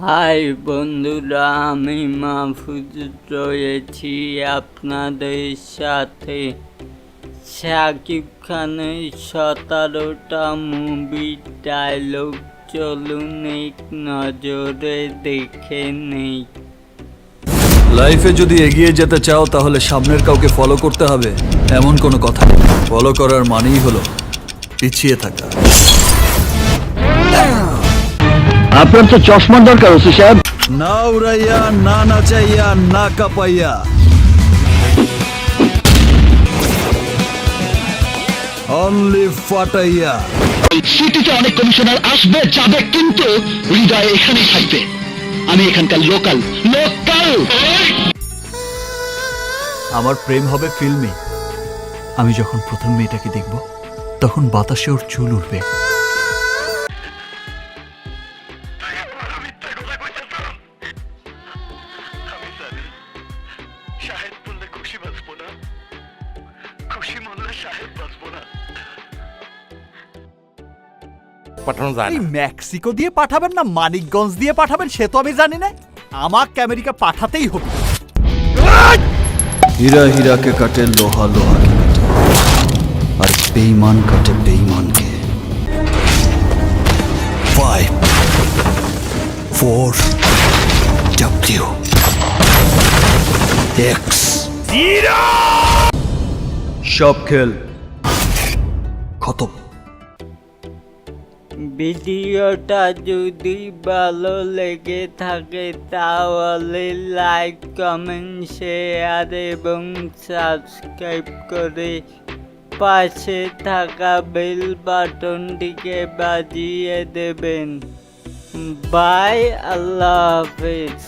High বন্ধুরা, আমি মাহফুজ রয়েছি আপনাদের সাথে। শাকিব খানের 17টা মুভির ডায়লগ চলুন এক নজরে দেখে নেই। লাইফে যদি এগিয়ে যেতে চাও তাহলে সামনের কাউকে ফলো করতে হবে এমন কোনো কথা নেই। ফলো করার মানেই হলো পিছিয়ে থাকা। আপনার তো চশমার দরকার ওসি সাহেব। না উড়াইয়া, না নাচাইয়া, না কাঁপাইয়া, অনলি ফাটাইয়া। সিটিতে অনেক কমিশনার আসবে যাবে, কিন্তু হৃদয় এখানেই থাকবে। আমি এখানকার লোকাল। আমার প্রেম হবে ফিল্মে। আমি যখন প্রথম মেয়েটাকে দেখব তখন বাতাসে ওর চুল উঠবে। পাঠানো যায় না। মেক্সিকো দিয়ে পাঠাবেন না মানিকগঞ্জ দিয়ে পাঠাবেন সে তো আমি জানি না, আমাকে আমেরিকা পাঠাতেই হবে। হীরা হীরাকে কাটে, লোহা লোহাকে কাটে, আর বেঈমান কাটে বেঈমানকে। 5 4 W X সব খেল খতম। ভিডিওটা যদি ভালো লেগে থাকে তাহলে লাইক, কমেন্ট, শেয়ার এবং সাবস্ক্রাইব করে পাশে থাকা বেল বাটনটিকে বাজিয়ে দেবেন। বাই, আল্লাহ হাফেজ।